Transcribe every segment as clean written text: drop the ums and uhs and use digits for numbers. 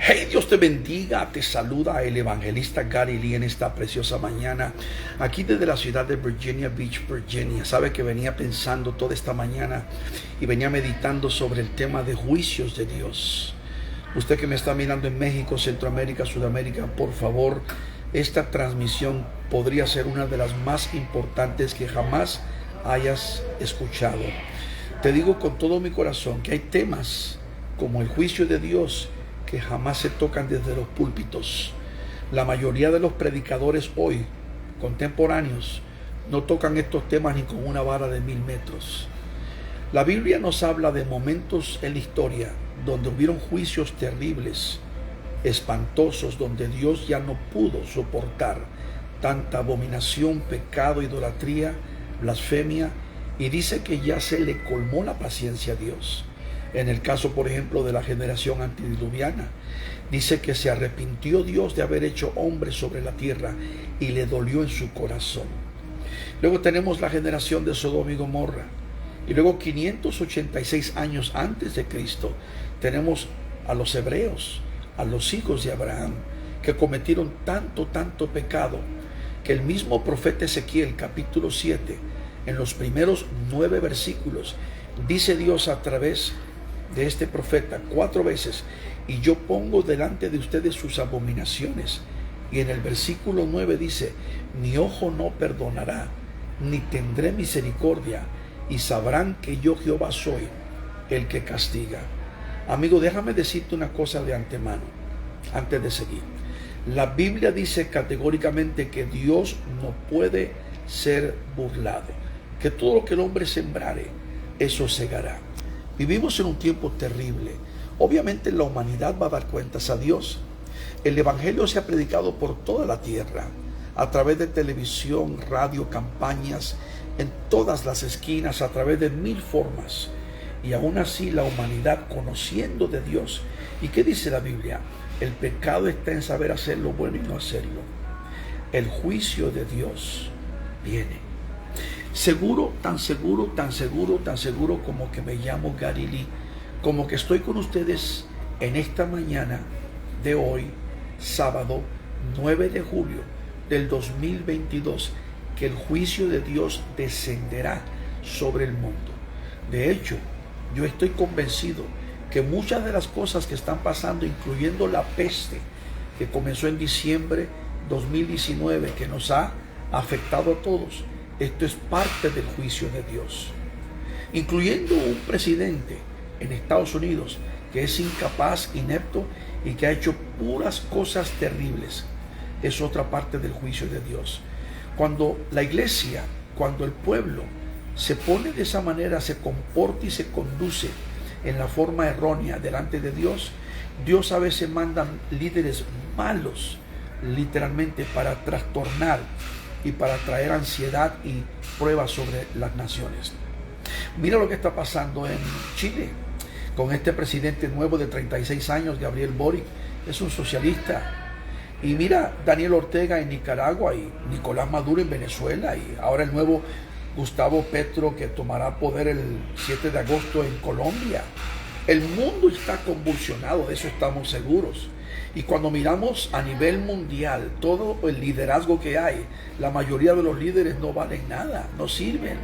Hey, Dios te bendiga, te saluda el evangelista Gary Lee en esta preciosa mañana, aquí desde la ciudad de Virginia Beach, Virginia. Sabe que venía pensando toda esta mañana y venía meditando sobre el tema de juicios de Dios. Usted que me está mirando en México, Centroamérica, Sudamérica, por favor, esta transmisión podría ser una de las más importantes que jamás hayas escuchado. Te digo con todo mi corazón que hay temas como el juicio de Dios que jamás se tocan desde los púlpitos. La mayoría de los predicadores hoy, contemporáneos, no tocan estos temas ni con una vara de 1000 metros. La Biblia nos habla de momentos en la historia donde hubieron juicios terribles, espantosos, donde Dios ya no pudo soportar tanta abominación, pecado, idolatría, blasfemia, y dice que ya se le colmó la paciencia a Dios. En el caso, por ejemplo, de la generación antediluviana, dice que se arrepintió Dios de haber hecho hombre sobre la tierra y le dolió en su corazón. Luego tenemos la generación de Sodoma y Gomorra. Y luego 586 años antes de Cristo, tenemos a los hebreos, a los hijos de Abraham, que cometieron tanto pecado, que el mismo profeta Ezequiel, capítulo 7, en los primeros 9 versículos, dice Dios a través de este profeta 4 veces: y yo pongo delante de ustedes sus abominaciones. Y en el versículo 9 dice: mi ojo no perdonará, ni tendré misericordia, y sabrán que yo Jehová soy el que castiga. Amigo, déjame decirte una cosa de antemano, antes de seguir. La Biblia dice categóricamente que Dios no puede ser burlado, que todo lo que el hombre sembrare, eso segará. Vivimos en un tiempo terrible. Obviamente la humanidad va a dar cuentas a Dios. El evangelio se ha predicado por toda la tierra, a través de televisión, radio, campañas, en todas las esquinas, a través de 1000 formas. Y aún así la humanidad, conociendo de Dios. ¿Y qué dice la Biblia? El pecado está en saber hacer lo bueno y no hacerlo. El juicio de Dios viene. Seguro, tan seguro como que me llamo Gary Lee, como que estoy con ustedes en esta mañana de hoy, sábado 9 de julio del 2022, que el juicio de Dios descenderá sobre el mundo. De hecho, yo estoy convencido que muchas de las cosas que están pasando, incluyendo la peste que comenzó en diciembre 2019, que nos ha afectado a todos, esto es parte del juicio de Dios, incluyendo un presidente en Estados Unidos que es incapaz, inepto y que ha hecho puras cosas terribles. Es otra parte del juicio de Dios. Cuando la iglesia, cuando el pueblo se pone de esa manera, se comporta y se conduce en la forma errónea delante de Dios, Dios a veces manda líderes malos, literalmente, para trastornar y para traer ansiedad y pruebas sobre las naciones. Mira lo que está pasando en Chile con este presidente nuevo de 36 años, Gabriel Boric. Es un socialista. Y mira Daniel Ortega en Nicaragua y Nicolás Maduro en Venezuela, y ahora el nuevo Gustavo Petro, que tomará poder el 7 de agosto en Colombia. El mundo está convulsionado, de eso estamos seguros. Y cuando miramos a nivel mundial todo el liderazgo que hay, la mayoría de los líderes no valen nada, no sirven.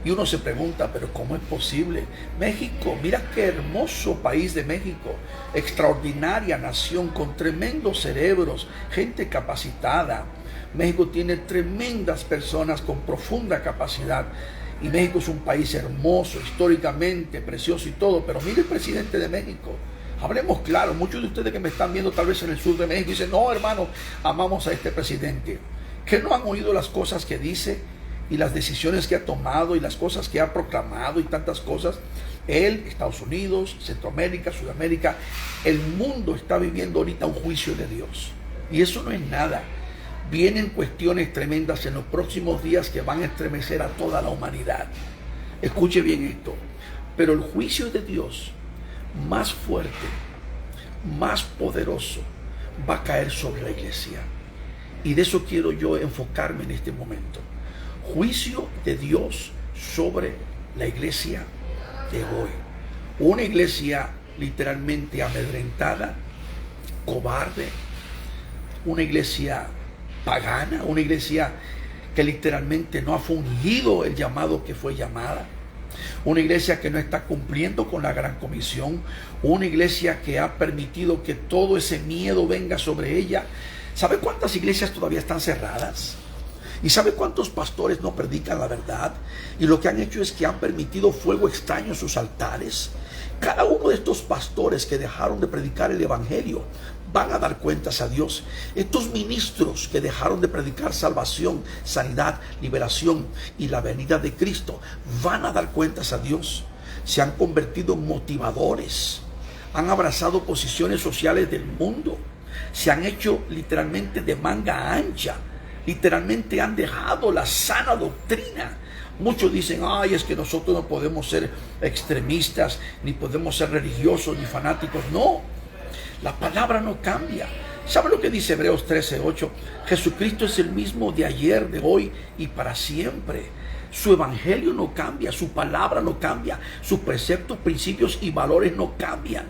Y uno se pregunta, pero ¿cómo es posible? México, mira qué hermoso país de México, extraordinaria nación con tremendos cerebros, gente capacitada. México tiene tremendas personas con profunda capacidad. Y México es un país hermoso, históricamente, precioso y todo. Pero mire el presidente de México. Hablemos claro, muchos de ustedes que me están viendo tal vez en el sur de México dicen: no, hermano, amamos a este presidente. ¿Que no han oído las cosas que dice y las decisiones que ha tomado y las cosas que ha proclamado y tantas cosas? Él, Estados Unidos, Centroamérica, Sudamérica, el mundo está viviendo ahorita un juicio de Dios. Y eso no es nada. Vienen cuestiones tremendas en los próximos días que van a estremecer a toda la humanidad. Escuche bien esto. Pero el juicio de Dios, más fuerte, más poderoso, va a caer sobre la iglesia. Y de eso quiero yo enfocarme en este momento. Juicio de Dios sobre la iglesia de hoy. Una iglesia literalmente amedrentada, cobarde, una iglesia pagana, una iglesia que literalmente no ha fungido el llamado que fue llamada, una iglesia que no está cumpliendo con la gran comisión, una iglesia que ha permitido que todo ese miedo venga sobre ella. ¿Sabe cuántas iglesias todavía están cerradas? ¿Y sabe cuántos pastores no predican la verdad? Y lo que han hecho es que han permitido fuego extraño en sus altares. Cada uno de estos pastores que dejaron de predicar el evangelio van a dar cuentas a Dios. Estos ministros que dejaron de predicar salvación, sanidad, liberación y la venida de Cristo van a dar cuentas a Dios. Se han convertido en motivadores, han abrazado posiciones sociales del mundo, se han hecho literalmente de manga ancha, literalmente han dejado la sana doctrina. Muchos dicen, ay, es que nosotros no podemos ser extremistas, ni podemos ser religiosos, ni fanáticos. No, la palabra no cambia. ¿Sabe lo que dice Hebreos 13:8? Jesucristo es el mismo de ayer, de hoy y para siempre. Su evangelio no cambia, su palabra no cambia, sus preceptos, principios y valores no cambian.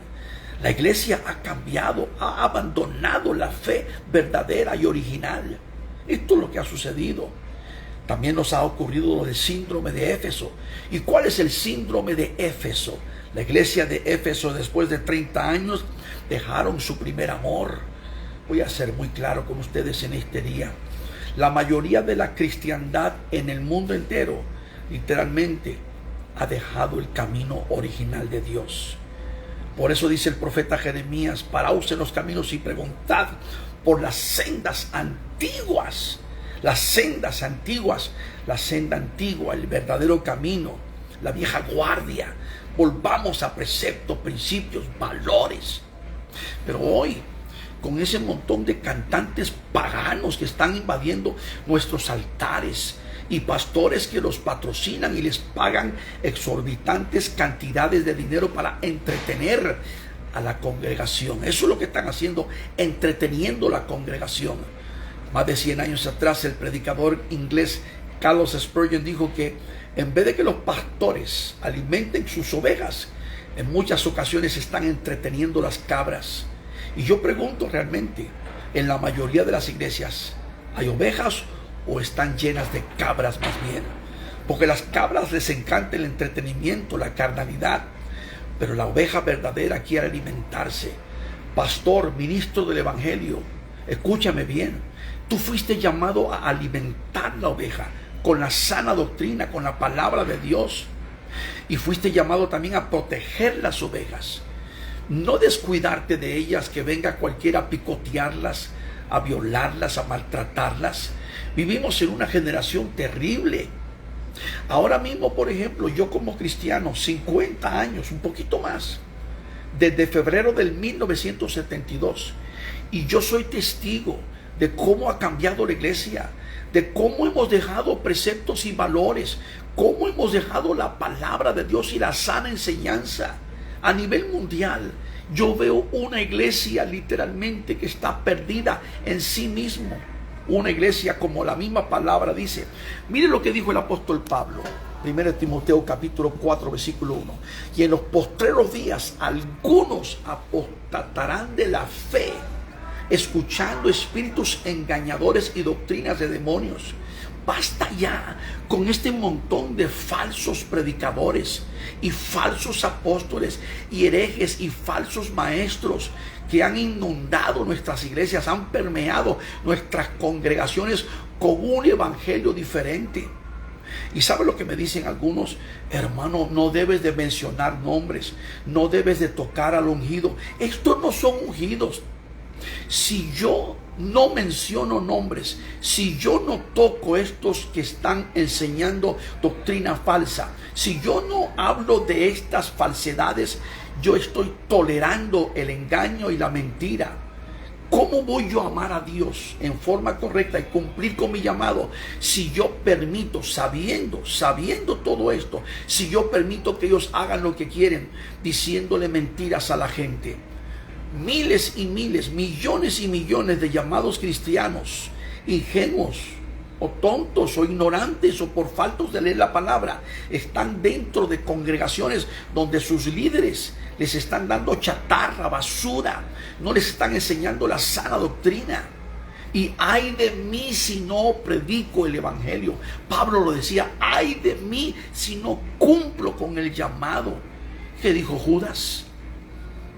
La iglesia ha cambiado, ha abandonado la fe verdadera y original. Esto es lo que ha sucedido. También nos ha ocurrido lo del síndrome de Éfeso. ¿Y cuál es el síndrome de Éfeso? La iglesia de Éfeso, después de 30 años, dejaron su primer amor. Voy a ser muy claro con ustedes en este día. La mayoría de la cristiandad en el mundo entero, literalmente, ha dejado el camino original de Dios. Por eso dice el profeta Jeremías, paraos en los caminos y preguntad por las sendas antiguas. Las sendas antiguas, la senda antigua, el verdadero camino, la vieja guardia. Volvamos a preceptos, principios, valores. Pero hoy, con ese montón de cantantes paganos que están invadiendo nuestros altares y pastores que los patrocinan y les pagan exorbitantes cantidades de dinero para entretener a la congregación. Eso es lo que están haciendo, entreteniendo la congregación. Más de 100 años atrás, el predicador inglés Carlos Spurgeon dijo que en vez de que los pastores alimenten sus ovejas, en muchas ocasiones están entreteniendo las cabras. Y yo pregunto realmente, en la mayoría de las iglesias, ¿hay ovejas o están llenas de cabras más bien? Porque las cabras les encanta el entretenimiento, la carnalidad, pero la oveja verdadera quiere alimentarse. Pastor, ministro del evangelio, escúchame bien. Tú fuiste llamado a alimentar la oveja con la sana doctrina, con la palabra de Dios. Y fuiste llamado también a proteger las ovejas. No descuidarte de ellas, que venga cualquiera a picotearlas, a violarlas, a maltratarlas. Vivimos en una generación terrible. Ahora mismo, por ejemplo, yo como cristiano, 50 años, un poquito más, desde febrero del 1972, y yo soy testigo de cómo ha cambiado la iglesia, de cómo hemos dejado preceptos y valores, cómo hemos dejado la palabra de Dios y la sana enseñanza. A nivel mundial, yo veo una iglesia literalmente que está perdida en sí mismo. Una iglesia, como la misma palabra dice. Mire lo que dijo el apóstol Pablo, 1 Timoteo capítulo 4 versículo 1. Y en los postreros días algunos apostatarán de la fe, escuchando espíritus engañadores y doctrinas de demonios. Basta ya con este montón de falsos predicadores y falsos apóstoles y herejes y falsos maestros que han inundado nuestras iglesias, han permeado nuestras congregaciones con un evangelio diferente. Y ¿sabe lo que me dicen algunos? Hermano, no debes de mencionar nombres, no debes de tocar al ungido. Estos no son ungidos. Si yo no menciono nombres, si yo no toco estos que están enseñando doctrina falsa, si yo no hablo de estas falsedades, yo estoy tolerando el engaño y la mentira. ¿Cómo voy yo a amar a Dios en forma correcta y cumplir con mi llamado si yo permito, sabiendo todo esto, si yo permito que ellos hagan lo que quieren, diciéndole mentiras a la gente? Miles y miles, millones y millones de llamados cristianos, ingenuos o tontos o ignorantes o por faltos de leer la palabra, están dentro de congregaciones donde sus líderes les están dando chatarra, basura, no les están enseñando la sana doctrina. Y ay de mí si no predico el evangelio. Pablo lo decía, ay de mí si no cumplo con el llamado. ¿Qué dijo Judas?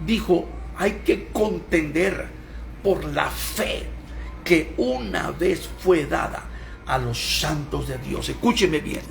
Dijo, hay que contender por la fe que una vez fue dada a los santos de Dios. Escúcheme bien,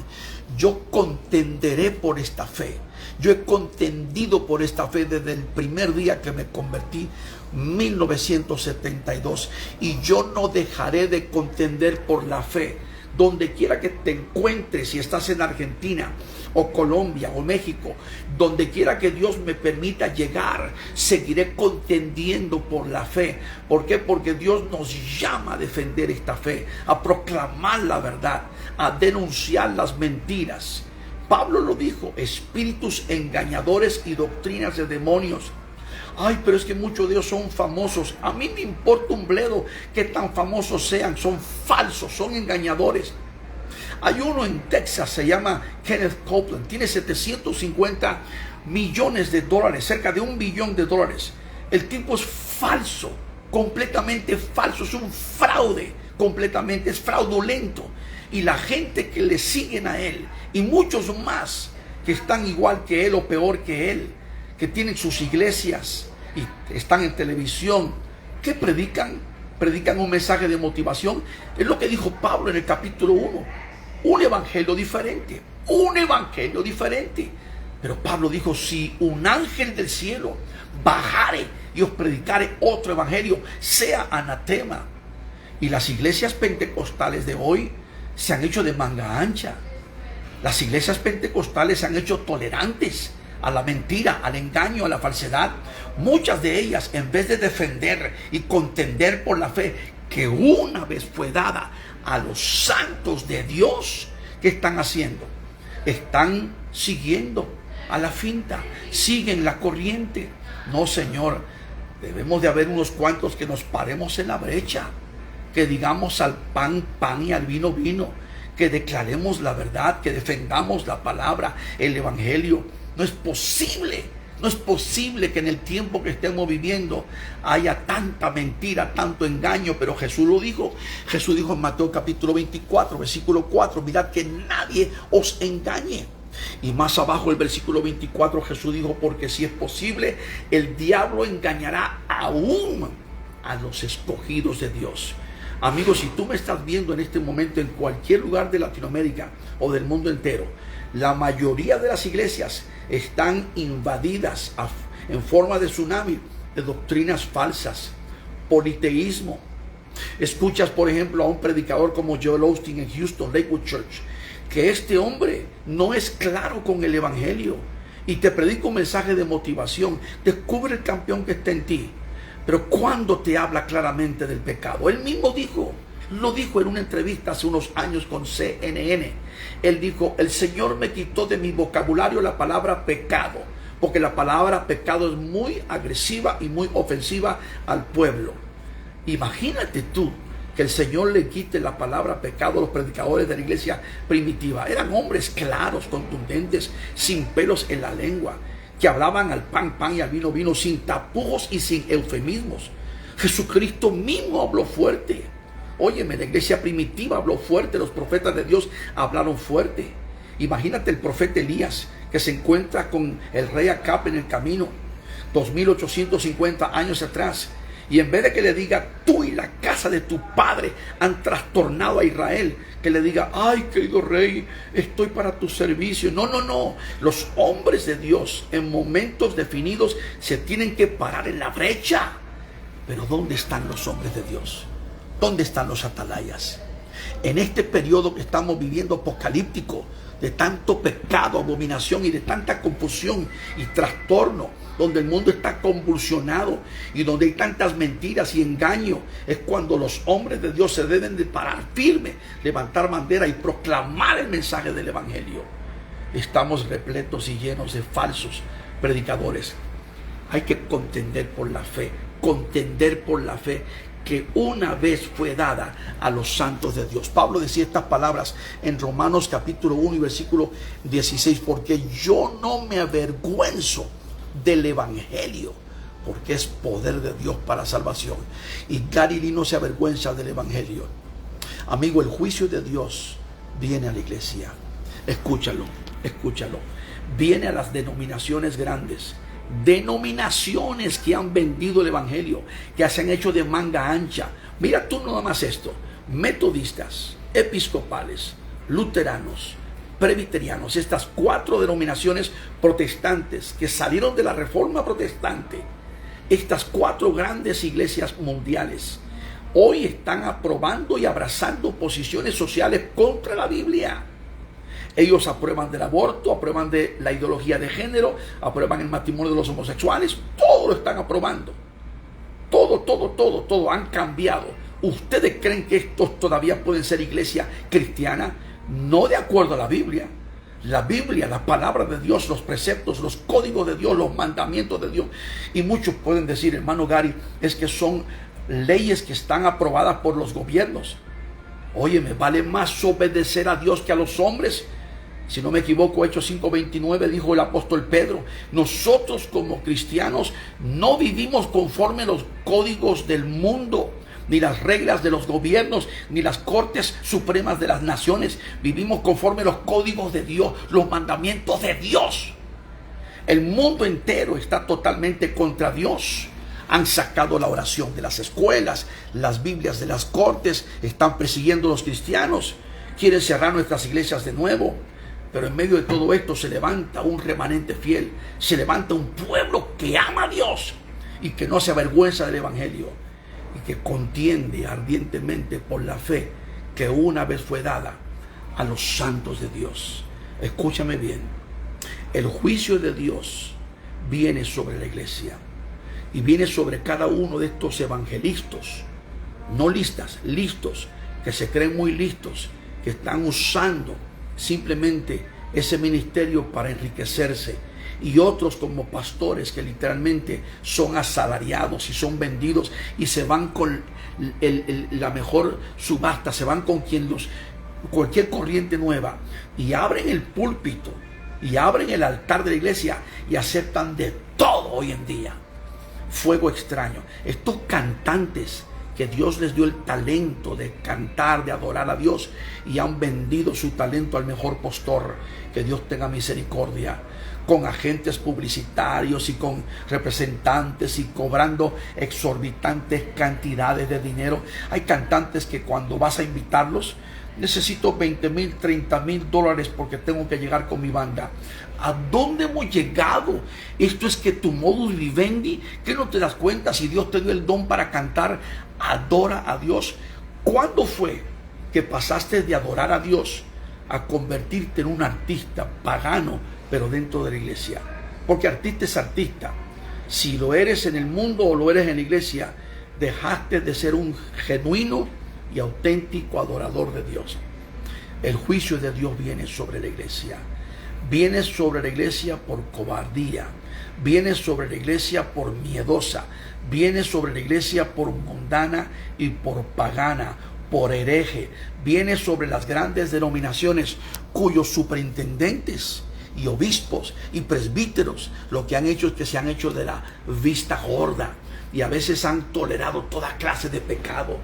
yo contenderé por esta fe. Yo he contendido por esta fe desde el primer día que me convertí, 1972, y yo no dejaré de contender por la fe. Donde quiera que te encuentres, si estás en Argentina o Colombia o México, donde quiera que Dios me permita llegar, seguiré contendiendo por la fe. ¿Por qué? Porque Dios nos llama a defender esta fe, a proclamar la verdad, a denunciar las mentiras. Pablo lo dijo, espíritus engañadores y doctrinas de demonios. Ay, pero es que muchos de ellos son famosos. A mí me importa un bledo que tan famosos sean. Son falsos, son engañadores. Hay uno en Texas, se llama Kenneth Copeland. Tiene 750 millones de dólares, cerca de $1 billón. El tipo es falso, completamente falso. Es un fraude, completamente, es fraudulento. Y la gente que le siguen a él, y muchos más que están igual que él o peor que él, que tienen sus iglesias y están en televisión, que predican un mensaje de motivación. Es lo que dijo Pablo en el capítulo 1, un evangelio diferente. Pero Pablo dijo, si un ángel del cielo bajare y os predicare otro evangelio, sea anatema. Y las iglesias pentecostales de hoy se han hecho de manga ancha. Las iglesias pentecostales se han hecho tolerantes a la mentira, al engaño, a la falsedad. Muchas de ellas, en vez de defender y contender por la fe que una vez fue dada a los santos de Dios, ¿qué están haciendo? Están siguiendo a la finta, siguen la corriente. No, Señor, debemos de haber unos cuantos que nos paremos en la brecha, que digamos al pan, pan, y al vino, vino, que declaremos la verdad, que defendamos la palabra, el evangelio. No es posible que en el tiempo que estemos viviendo haya tanta mentira, tanto engaño. Pero Jesús lo dijo. Jesús dijo en Mateo capítulo 24, versículo 4, mirad que nadie os engañe. Y más abajo el versículo 24 Jesús dijo, porque si es posible, el diablo engañará aún a los escogidos de Dios. Amigos, si tú me estás viendo en este momento en cualquier lugar de Latinoamérica o del mundo entero, la mayoría de las iglesias están invadidas en forma de tsunami de doctrinas falsas, politeísmo. Escuchas, por ejemplo, a un predicador como Joel Osteen en Houston, Lakewood Church, que este hombre no es claro con el evangelio y te predica un mensaje de motivación. Descubre el campeón que está en ti. Pero cuando te habla claramente del pecado, él mismo lo dijo en una entrevista hace unos años con CNN. Él dijo, el Señor me quitó de mi vocabulario la palabra pecado, porque la palabra pecado es muy agresiva y muy ofensiva al pueblo. Imagínate tú que el Señor le quite la palabra pecado a los predicadores de la iglesia primitiva. Eran hombres claros, contundentes, sin pelos en la lengua, que hablaban al pan, pan, y al vino, vino, sin tapujos y sin eufemismos. Jesucristo mismo habló fuerte. Óyeme, la iglesia primitiva habló fuerte, los profetas de Dios hablaron fuerte. Imagínate el profeta Elías, que se encuentra con el rey Acab en el camino, 2850 años atrás. Y en vez de que le diga, tú y la casa de tu padre han trastornado a Israel, que le diga, ay, querido rey, estoy para tu servicio. No. Los hombres de Dios en momentos definidos se tienen que parar en la brecha. Pero ¿dónde están los hombres de Dios? ¿Dónde están los atalayas? En este periodo que estamos viviendo apocalíptico, de tanto pecado, abominación y de tanta confusión y trastorno, donde el mundo está convulsionado y donde hay tantas mentiras y engaño, es cuando los hombres de Dios se deben de parar firme, levantar bandera y proclamar el mensaje del evangelio. Estamos repletos y llenos de falsos predicadores. Hay que contender por la fe que una vez fue dada a los santos de Dios. Pablo decía estas palabras en Romanos capítulo 1 y versículo 16, porque yo no me avergüenzo del evangelio, porque es poder de Dios para salvación. Y Gary Lee no se avergüenza del evangelio. Amigo, el juicio de Dios viene a la iglesia. Escúchalo, escúchalo. Viene a las denominaciones grandes. Denominaciones que han vendido el evangelio, que se han hecho de manga ancha. Mira tú nada más esto: metodistas, episcopales, luteranos, presbiterianos, estas 4 denominaciones protestantes que salieron de la Reforma Protestante, estas 4 grandes iglesias mundiales, hoy están aprobando y abrazando posiciones sociales contra la Biblia. Ellos aprueban del aborto, aprueban de la ideología de género, aprueban el matrimonio de los homosexuales, todo lo están aprobando. Todo han cambiado. ¿Ustedes creen que estos todavía pueden ser iglesia cristiana? No de acuerdo a la Biblia. La Biblia, la palabra de Dios, los preceptos, los códigos de Dios, los mandamientos de Dios. Y muchos pueden decir, hermano Gary, es que son leyes que están aprobadas por los gobiernos. Oye, me vale más obedecer a Dios que a los hombres. Si no me equivoco, Hechos 5:29 dijo el apóstol Pedro: nosotros como cristianos no vivimos conforme a los códigos del mundo, ni las reglas de los gobiernos, ni las cortes supremas de las naciones. Vivimos conforme a los códigos de Dios, los mandamientos de Dios. El mundo entero está totalmente contra Dios. Han sacado la oración de las escuelas, las Biblias de las cortes, están persiguiendo a los cristianos, quieren cerrar nuestras iglesias de nuevo. Pero en medio de todo esto se levanta un remanente fiel, se levanta un pueblo que ama a Dios y que no se avergüenza del evangelio y que contiende ardientemente por la fe que una vez fue dada a los santos de Dios. Escúchame bien, el juicio de Dios viene sobre la iglesia y viene sobre cada uno de estos evangelistas, no listas, listos, que se creen muy listos, que están usando simplemente ese ministerio para enriquecerse, y otros como pastores que literalmente son asalariados y son vendidos y se van con la mejor subasta, se van con cualquier corriente nueva y abren el púlpito y abren el altar de la iglesia y aceptan de todo hoy en día. Fuego extraño. Estos cantantes que Dios les dio el talento de cantar, de adorar a Dios, y han vendido su talento al mejor postor, que Dios tenga misericordia, con agentes publicitarios y con representantes y cobrando exorbitantes cantidades de dinero. Hay cantantes que cuando vas a invitarlos, necesito $20,000, $30,000 porque tengo que llegar con mi banda. ¿A dónde hemos llegado? Esto es que tu modus vivendi, que no te das cuenta si Dios te dio el don para cantar. Adora a Dios. ¿Cuándo fue que pasaste de adorar a Dios a convertirte en un artista pagano, pero dentro de la iglesia? Porque artista es artista. Si lo eres en el mundo o lo eres en la iglesia, dejaste de ser un genuino y auténtico adorador de Dios. El juicio de Dios viene sobre la iglesia. Viene sobre la iglesia por cobardía. Viene sobre la iglesia por miedosa. Viene sobre la iglesia por mundana y por pagana, por hereje. Viene sobre las grandes denominaciones cuyos superintendentes y obispos y presbíteros lo que han hecho es que se han hecho de la vista gorda y a veces han tolerado toda clase de pecado.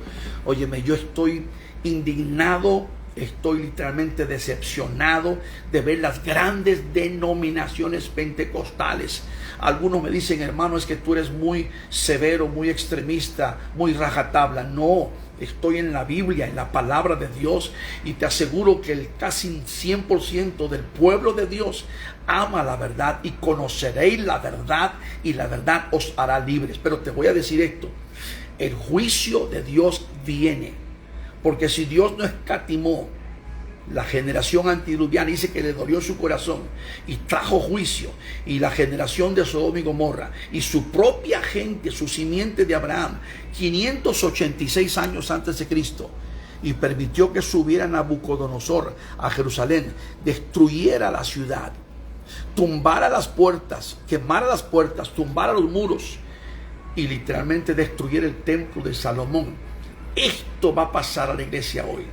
Óyeme, yo estoy indignado, estoy literalmente decepcionado de ver las grandes denominaciones pentecostales. Algunos me dicen: hermano, es que tú eres muy severo, muy extremista, muy rajatabla. No, estoy en la Biblia, en la palabra de Dios, y te aseguro que el casi 100% del pueblo de Dios ama la verdad, y conoceréis la verdad, y la verdad os hará libres. Pero te voy a decir esto: el juicio de Dios viene, porque si Dios no escatimó la generación antediluviana, dice que le dolió su corazón y trajo juicio, y la generación de Sodoma y Gomorra y su propia gente, su simiente de Abraham, 586 años antes de Cristo, y permitió que subiera Nabucodonosor a Jerusalén, destruyera la ciudad, tumbara las puertas, quemara las puertas, tumbara los muros y literalmente destruyera el templo de Salomón. Esto va a pasar a la iglesia hoy.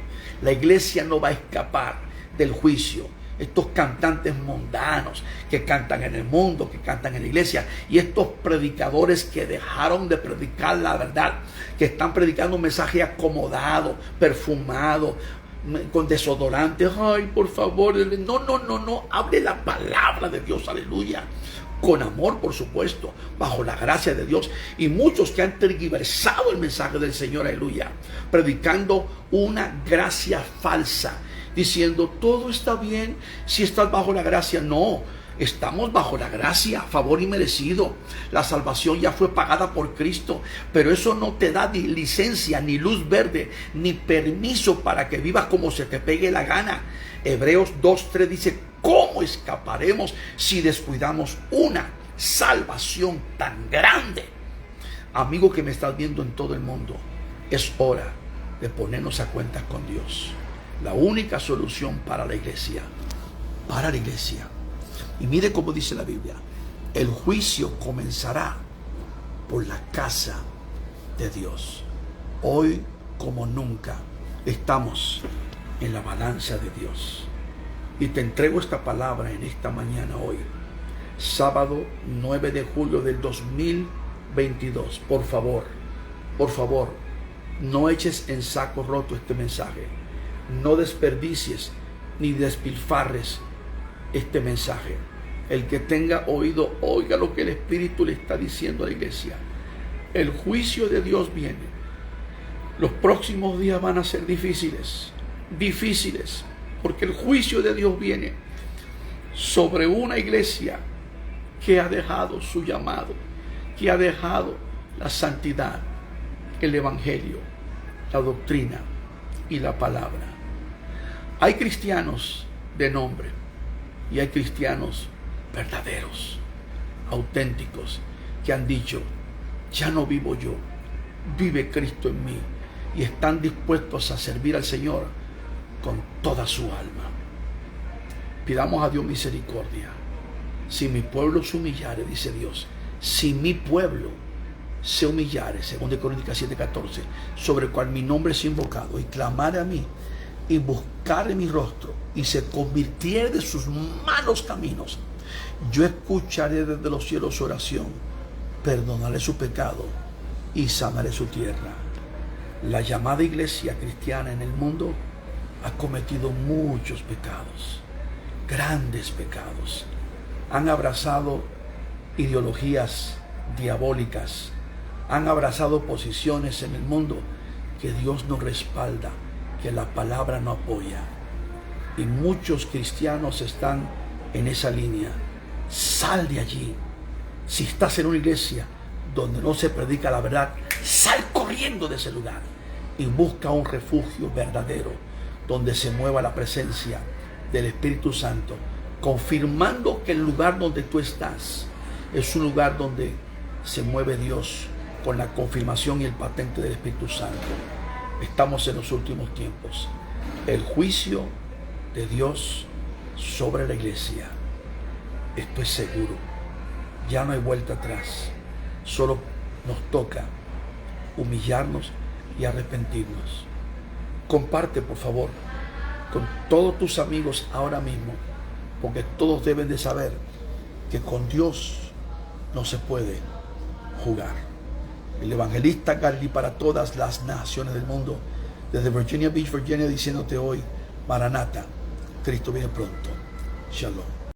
La iglesia no va a escapar del juicio. estos cantantes mundanos que cantan en el mundo, que cantan en la iglesia, y estos predicadores que dejaron de predicar la verdad, que están predicando un mensaje acomodado, perfumado, con desodorante. Ay, por favor, no, hable la palabra de Dios, aleluya, con amor, por supuesto, bajo la gracia de Dios. Y muchos que han tergiversado el mensaje del Señor, aleluya, predicando una gracia falsa, diciendo todo está bien si estás bajo la gracia. No, estamos bajo la gracia, favor inmerecido. La salvación ya fue pagada por Cristo, pero eso no te da ni licencia, ni luz verde, ni permiso para que vivas como se te pegue la gana. Hebreos 2:3 dice: ¿cómo escaparemos si descuidamos una salvación tan grande? Amigo que me estás viendo en todo el mundo, es hora de ponernos a cuentas con Dios. La única solución para la iglesia. Y mire cómo dice la Biblia: el juicio comenzará por la casa de Dios. Hoy como nunca estamos en la balanza de Dios. Y te entrego esta palabra en esta mañana, hoy, sábado 9 de julio del 2022. Por favor, no eches en saco roto este mensaje. No desperdicies ni despilfarres este mensaje. El que tenga oído, oiga lo que el Espíritu le está diciendo a la iglesia. El juicio de Dios viene. Los próximos días van a ser difíciles, porque el juicio de Dios viene sobre una iglesia que ha dejado su llamado, que ha dejado la santidad, el evangelio, la doctrina y la palabra. Hay cristianos de nombre y hay cristianos verdaderos, auténticos, que han dicho: ya no vivo yo, vive Cristo en mí, y están dispuestos a servir al Señor con toda su alma. Pidamos a Dios misericordia. Si mi pueblo se humillare, dice Dios, si mi pueblo se humillare, 2 Crónicas 7:14, sobre el cual mi nombre es invocado, y clamare a mí, y buscare mi rostro, y se convirtiere de sus malos caminos, yo escucharé desde los cielos su oración, perdonaré su pecado y sanaré su tierra. La llamada iglesia cristiana en el mundo ha cometido muchos pecados, grandes pecados. Han abrazado ideologías diabólicas, han abrazado posiciones en el mundo que Dios no respalda, que la palabra no apoya. Y muchos cristianos están en esa línea. Sal de allí. Si estás en una iglesia donde no se predica la verdad, sal corriendo de ese lugar y busca un refugio verdadero donde se mueva la presencia del Espíritu Santo, confirmando que el lugar donde tú estás es un lugar donde se mueve Dios con la confirmación y el patente del Espíritu Santo. Estamos en los últimos tiempos. El juicio de Dios sobre la iglesia, esto es seguro. Ya no hay vuelta atrás. Solo nos toca humillarnos y arrepentirnos. Comparte, por favor, con todos tus amigos ahora mismo, porque todos deben de saber que con Dios no se puede jugar. El evangelista Gary Lee para todas las naciones del mundo, desde Virginia Beach, Virginia, diciéndote hoy: Maranata, Cristo viene pronto. Shalom.